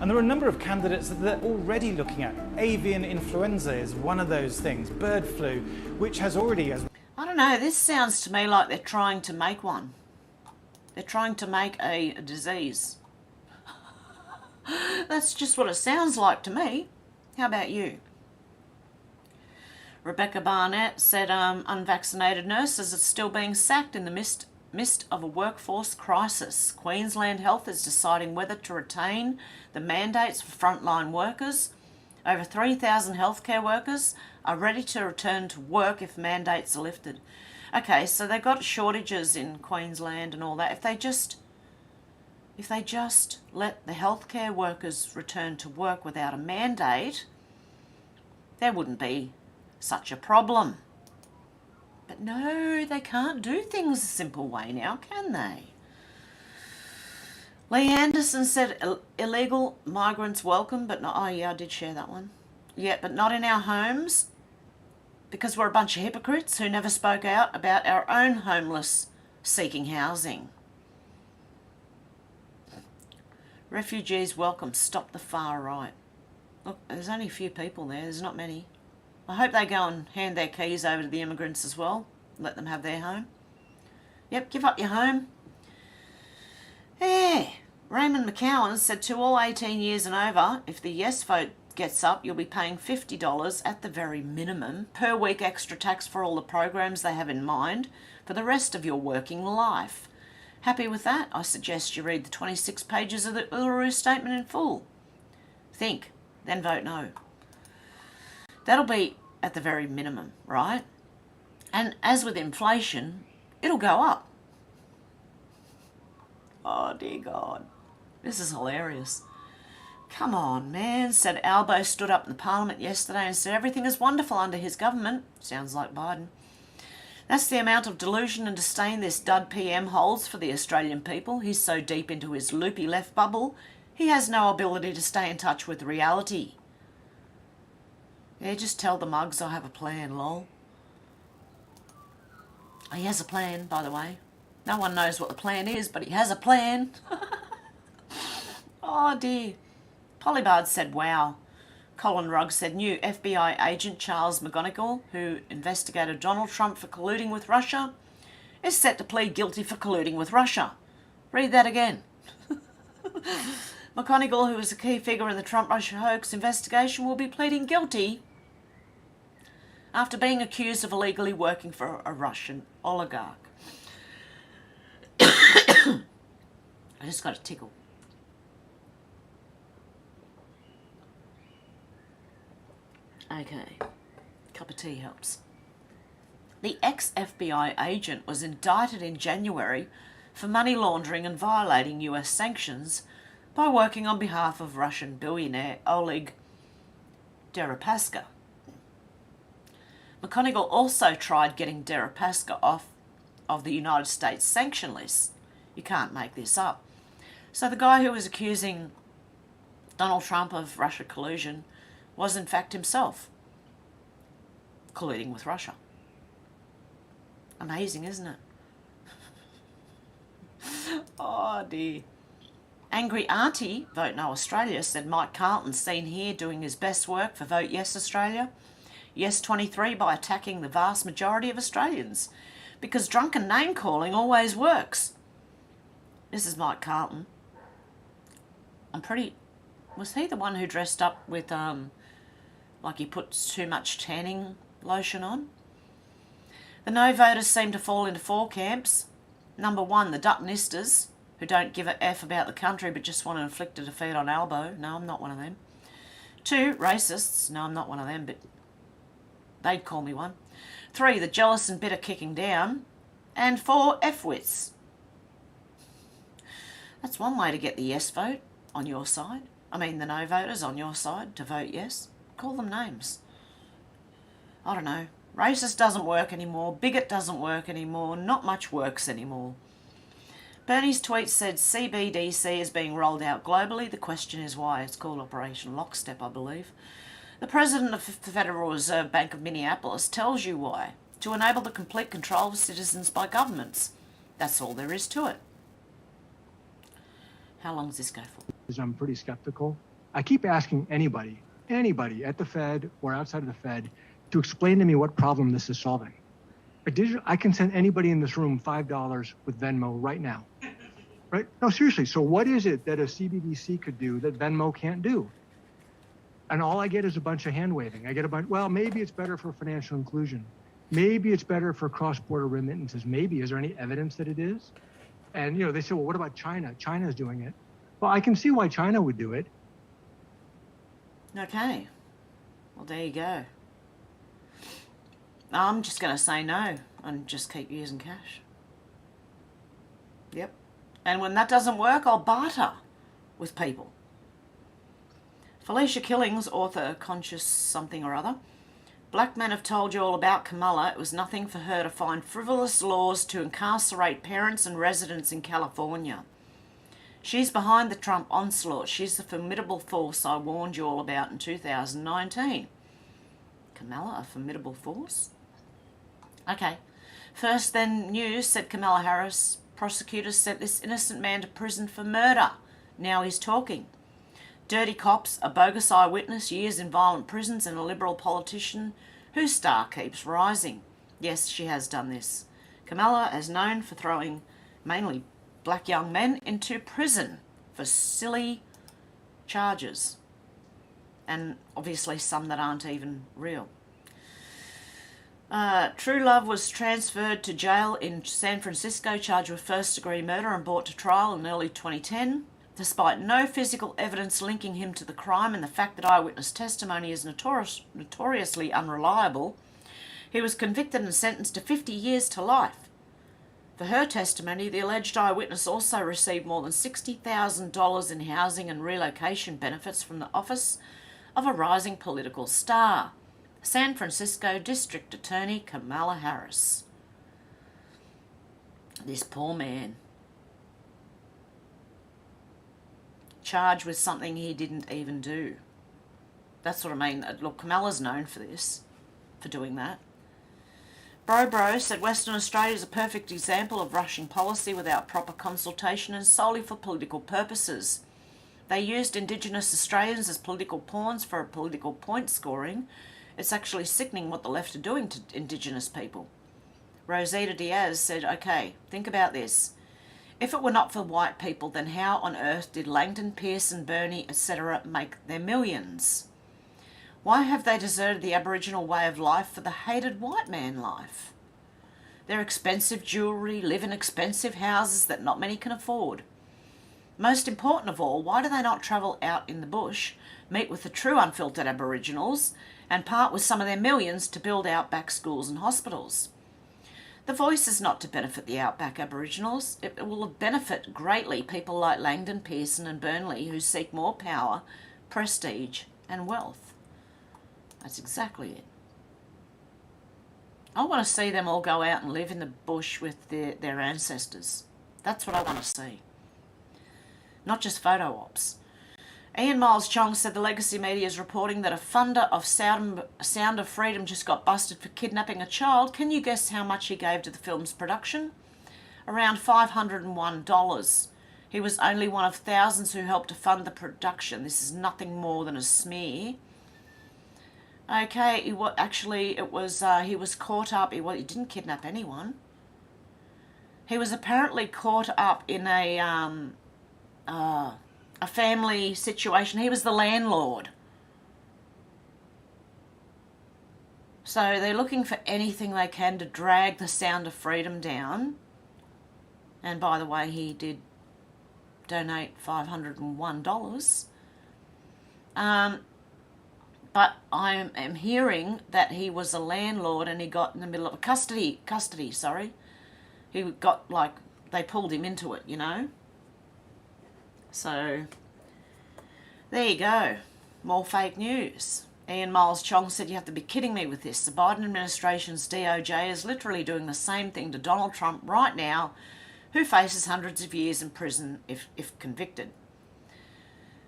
there are a number of candidates that they're already looking at. Avian influenza is one of those things, bird flu, which has already... I don't know, this sounds to me like they're trying to make one. They're trying to make a disease. That's just what it sounds like to me. How about you? Rebecca Barnett said unvaccinated nurses are still being sacked in the midst of a workforce crisis. Queensland Health is deciding whether to retain the mandates for frontline workers. Over 3,000 healthcare workers are ready to return to work if mandates are lifted. Okay, so they've got shortages in Queensland and all that. If they just let the healthcare workers return to work without a mandate, there wouldn't be such a problem. But no, they can't do things a simple way now, can they? Lee Anderson said illegal migrants welcome, but not... Oh yeah, I did share that one. Yeah, but not in our homes, because we're a bunch of hypocrites who never spoke out about our own homeless seeking housing. Refugees welcome, stop the far right. Look, there's only a few people there, there's not many. I hope they go and hand their keys over to the immigrants as well. Let them have their home. Yep, give up your home. Yeah. Raymond McCowan said to all 18 years and over, if the yes vote gets up, you'll be paying $50 at the very minimum per week extra tax for all the programs they have in mind for the rest of your working life. Happy with that? I suggest you read the 26 pages of the Uluru Statement in full. Think, then vote no. That'll be at the very minimum, right? And as with inflation, it'll go up. Oh, dear God. This is hilarious. Come on, man, said Albo stood up in the Parliament yesterday and said everything is wonderful under his government. Sounds like Biden. That's the amount of delusion and disdain this dud PM holds for the Australian people. He's so deep into his loopy left bubble, he has no ability to stay in touch with reality. Yeah, just tell the mugs I have a plan, lol. He has a plan, by the way. No one knows what the plan is, but he has a plan. Oh dear. Polybard said, wow. Colin Rugg said, new FBI agent Charles McGonigal, who investigated Donald Trump for colluding with Russia, is set to plead guilty for colluding with Russia. Read that again. McGonigal, who was a key figure in the Trump-Russia hoax investigation, will be pleading guilty after being accused of illegally working for a Russian oligarch. I just got a tickle. Okay, cup of tea helps. The ex-FBI agent was indicted in January for money laundering and violating US sanctions by working on behalf of Russian billionaire Oleg Deripaska. McGonigal also tried getting Deripaska off of the United States sanction list. You can't make this up. So the guy who was accusing Donald Trump of Russia collusion was in fact himself colluding with Russia. Amazing, isn't it? Oh dear. Angry Auntie, Vote No Australia, said Mike Carlton's seen here doing his best work for Vote Yes Australia. Yes 23 by attacking the vast majority of Australians. Because drunken name calling always works. This is Mike Carlton. Was he the one who dressed up with, like he put too much tanning lotion on? The no voters seem to fall into four camps. Number one, the Duttonistas, who don't give a F about the country but just want to inflict a defeat on Albo. No, I'm not one of them. Two, racists. No, I'm not one of them, but they'd call me one. Three, the jealous and bitter kicking down. And four, F-wits. That's one way to get the yes vote on your side. I mean the no voters on your side to vote yes. Call them names. I don't know. Racist doesn't work anymore. Bigot doesn't work anymore. Not much works anymore. Bernie's tweet said CBDC is being rolled out globally. The question is why. It's called Operation Lockstep, I believe. The president of the Federal Reserve Bank of Minneapolis tells you why. To enable the complete control of citizens by governments. That's all there is to it. How long does this go for? I'm pretty skeptical. I keep asking anybody at the Fed or outside of the Fed to explain to me what problem this is solving. I can send anybody in this room $5 with Venmo right now. Right? No, seriously. So what is it that a CBDC could do that Venmo can't do? And all I get is a bunch of hand waving. I get a bunch, well, maybe it's better for financial inclusion. Maybe it's better for cross-border remittances. Maybe. Is there any evidence that it is? And, you know, they say, well, what about China? China's doing it. Well, I can see why China would do it. Okay. Well, there you go. I'm just going to say no and just keep using cash. Yep. And when that doesn't work, I'll barter with people. Felicia Killings, author Conscious something or other. Black men have told you all about Kamala. It was nothing for her to find frivolous laws to incarcerate parents and residents in California. She's behind the Trump onslaught. She's the formidable force I warned you all about in 2019. Kamala, a formidable force? Okay. First then news, said Kamala Harris. Prosecutors sent this innocent man to prison for murder. Now he's talking. Dirty cops, a bogus eyewitness, years in violent prisons, and a Liberal politician whose star keeps rising. Yes, she has done this. Kamala is known for throwing mainly black young men into prison for silly charges. And obviously some that aren't even real. True Love was transferred to jail in San Francisco, charged with first-degree murder and brought to trial in early 2010. Despite no physical evidence linking him to the crime and the fact that eyewitness testimony is notoriously unreliable, he was convicted and sentenced to 50 years to life. For her testimony, the alleged eyewitness also received more than $60,000 in housing and relocation benefits from the office of a rising political star, San Francisco District Attorney Kamala Harris. This poor man, charged with something he didn't even do. That's what I mean. Look, Kamala's known for this, for doing that. Bro said Western Australia is a perfect example of Russian policy without proper consultation and solely for political purposes. They used Indigenous Australians as political pawns for political point scoring. It's actually sickening what the left are doing to Indigenous people. Rosita Diaz said, okay, think about this. If it were not for white people, then how on earth did Langton, Pearson, Bernie, etc. make their millions? Why have they deserted the Aboriginal way of life for the hated white man life? Their expensive jewellery, live in expensive houses that not many can afford. Most important of all, why do they not travel out in the bush, meet with the true unfiltered Aboriginals, and part with some of their millions to build outback schools and hospitals? The voice is not to benefit the outback Aboriginals. It will benefit greatly people like Langdon, Pearson and Burnley who seek more power, prestige and wealth. That's exactly it. I want to see them all go out and live in the bush with their ancestors. That's what I want to see. Not just photo ops. Ian Miles Chong said the legacy media is reporting that a funder of Sound of Freedom just got busted for kidnapping a child. Can you guess how much he gave to the film's production? Around $501. He was only one of thousands who helped to fund the production. This is nothing more than a smear. Okay, he was caught up. He didn't kidnap anyone. He was apparently caught up in a family situation. He was the landlord. So they're looking for anything they can to drag the Sound of Freedom down. And by the way, he did donate $501. But I am hearing that he was a landlord and he got in the middle of a custody, sorry. He got, like, they pulled him into it, you know. So, there you go. More fake news. Ian Miles Chong said, you have to be kidding me with this. The Biden administration's DOJ is literally doing the same thing to Donald Trump right now, who faces hundreds of years in prison if convicted.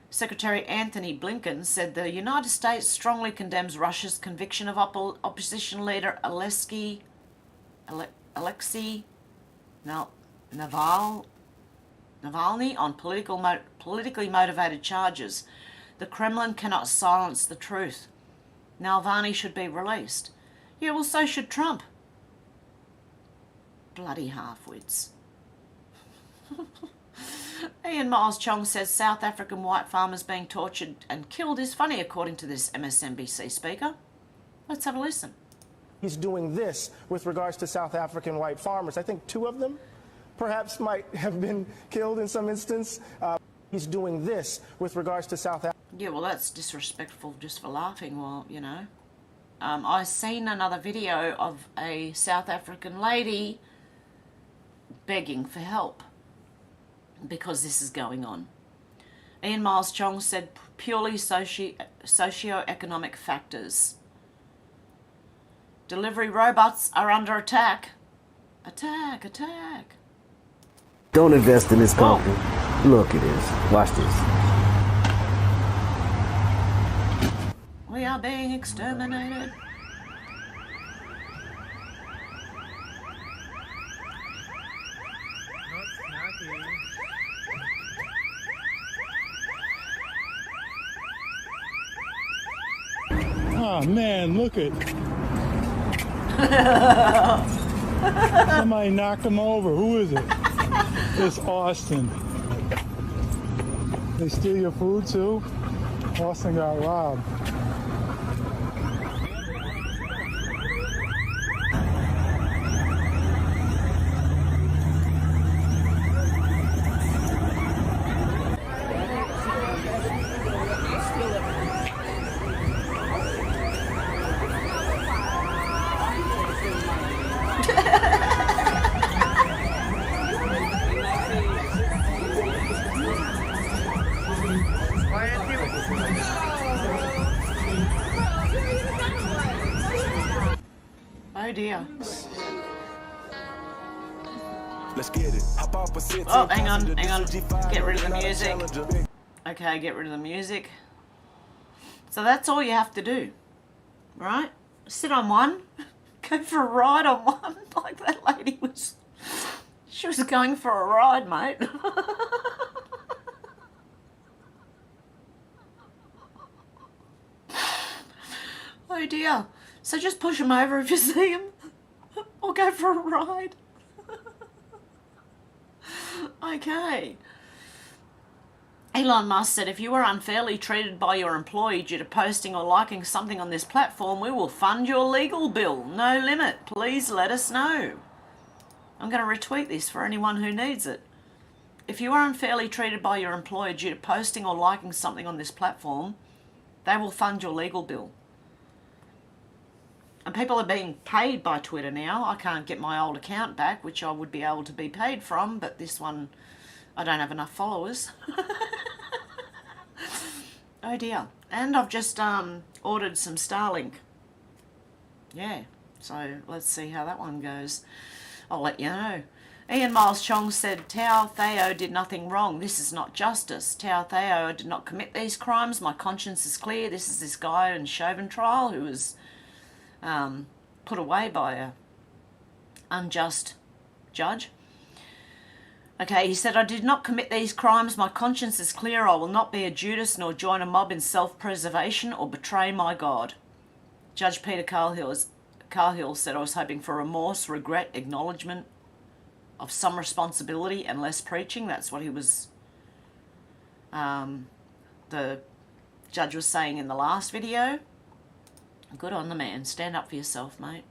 Secretary Anthony Blinken said the United States strongly condemns Russia's conviction of opposition leader Alexei Navalny on politically motivated charges. The Kremlin cannot silence the truth. Navalny should be released. Yeah, well, so should Trump. Bloody half-wits. Ian Miles Chong says South African white farmers being tortured and killed is funny, according to this MSNBC speaker. Let's have a listen. He's doing this with regards to South African white farmers. I think 2 of them perhaps might have been killed in some instance. He's doing this with regards to South Africa. Yeah, well, that's disrespectful just for laughing. Well, you know. I've seen another video of a South African lady begging for help because this is going on. Ian Miles Chong said purely socio-economic factors. Delivery robots are under attack. Attack, attack. Don't invest in this company. Look at this. Watch this. We are being exterminated. Oh man, look at. Somebody knocked him over. Who is it? It's Austin. They steal your food too? Austin got robbed. Oh dear. Let's get it. Hop off a sit. Oh, hang on. Get rid of the music. Okay, get rid of the music. So that's all you have to do, right? Sit on one, go for a ride on one, like that lady was. She was going for a ride, mate. Oh dear. So just push him over if you see him, or go for a ride. Okay. Elon Musk said, if you are unfairly treated by your employee due to posting or liking something on this platform, we will fund your legal bill. No limit. Please let us know. I'm going to retweet this for anyone who needs it. If you are unfairly treated by your employer due to posting or liking something on this platform, they will fund your legal bill. And people are being paid by Twitter now. I can't get my old account back, which I would be able to be paid from, but this one, I don't have enough followers. Oh dear. And I've just ordered some Starlink. Yeah, so let's see how that one goes. I'll let you know. Ian Miles Chong said, Tao Theo did nothing wrong. This is not justice. Tao Theo did not commit these crimes. My conscience is clear. This is this guy in Chauvin trial who was put away by a unjust judge. Okay, he said, I did not commit these crimes. My conscience is clear. I will not be a Judas nor join a mob in self-preservation or betray my God. Judge Peter Carhill said, I was hoping for remorse, regret, acknowledgement of some responsibility and less preaching. That's what he was, the judge was saying in the last video. Good on the man. Stand up for yourself, mate.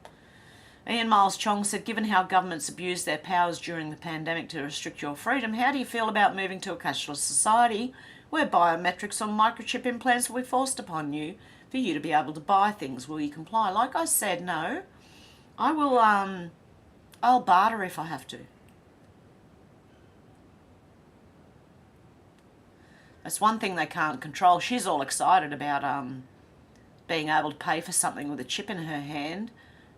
Ian Miles Chong said, given how governments abused their powers during the pandemic to restrict your freedom, how do you feel about moving to a cashless society where biometrics or microchip implants will be forced upon you for you to be able to buy things? Will you comply? Like I said, no. I will, I'll barter if I have to. That's one thing they can't control. She's all excited about being able to pay for something with a chip in her hand.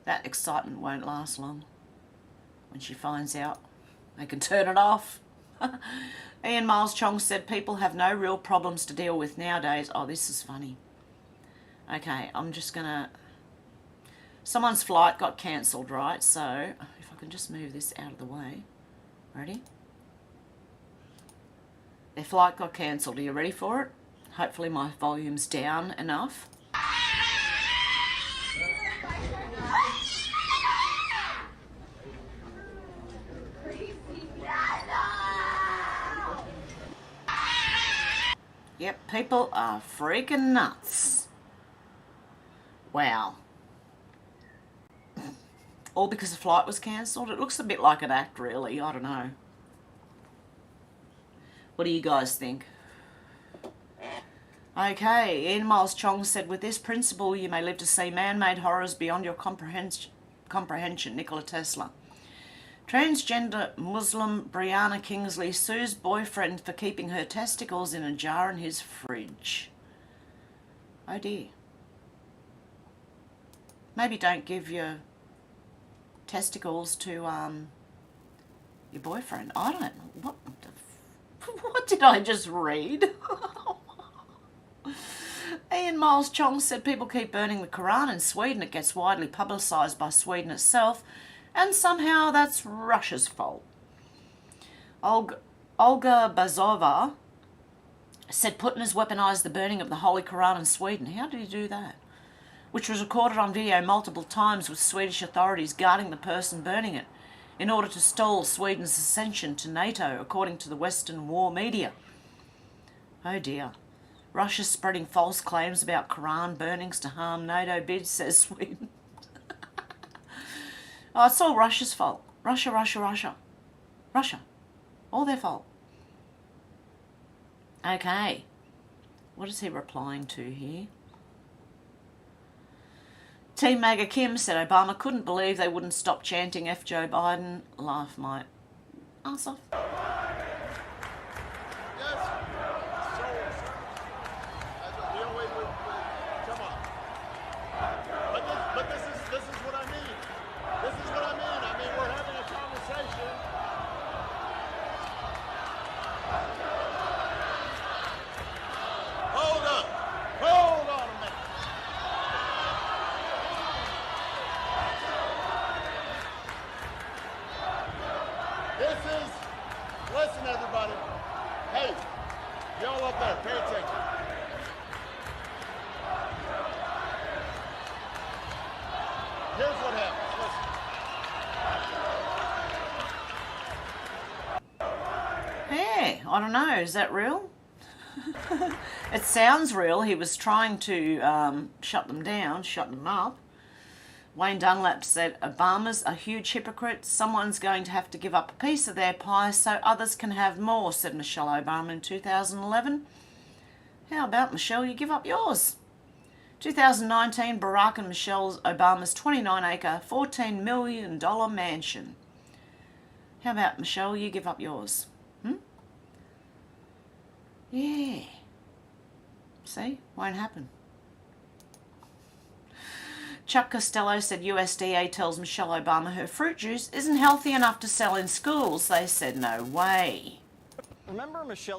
That excitement won't last long. When she finds out, they can turn it off. Ian Miles Chong said, people have no real problems to deal with nowadays. Oh, this is funny. Okay, I'm just going to... Someone's flight got cancelled, right? So, if I can just move this out of the way. Ready? Their flight got cancelled. Are you ready for it? Hopefully my volume's down enough. Yep, people are freaking nuts. Wow. All because the flight was cancelled? It looks a bit like an act, really. I don't know. What do you guys think? Okay, Ian Miles Chong said, with this principle, you may live to see man-made horrors beyond your comprehension. Nikola Tesla. Transgender Muslim Brianna Kingsley sues boyfriend for keeping her testicles in a jar in his fridge. Oh dear. Maybe don't give your testicles to your boyfriend. I don't know. What did I just read? Ian Miles Chong said people keep burning the Quran in Sweden. It gets widely publicised by Sweden itself, and somehow that's Russia's fault. Olga Bazova said Putin has weaponised the burning of the Holy Quran in Sweden. How did he do that? Which was recorded on video multiple times with Swedish authorities guarding the person burning it in order to stall Sweden's ascension to NATO, according to the Western war media. Oh dear. Russia's spreading false claims about Quran burnings to harm NATO bids, says Sweden. Oh, it's all Russia's fault. Russia. Russia. All their fault. Okay. What is he replying to here? Team Maga Kim said Obama couldn't believe they wouldn't stop chanting F Joe Biden. Laugh my ass off. Listen, everybody. Hey, y'all up there, pay attention. Here's what happens. Listen. Hey, I don't know. Is that real? It sounds real. He was trying to shut them down, shut them up. Wayne Dunlap said, Obama's a huge hypocrite. Someone's going to have to give up a piece of their pie so others can have more, said Michelle Obama in 2011. How about, Michelle, you give up yours? 2019, Barack and Michelle Obama's 29-acre, $14 million mansion. How about, Michelle, you give up yours? Yeah. See? Won't happen. Chuck Costello said USDA tells Michelle Obama her fruit juice isn't healthy enough to sell in schools. They said no way. Remember Michelle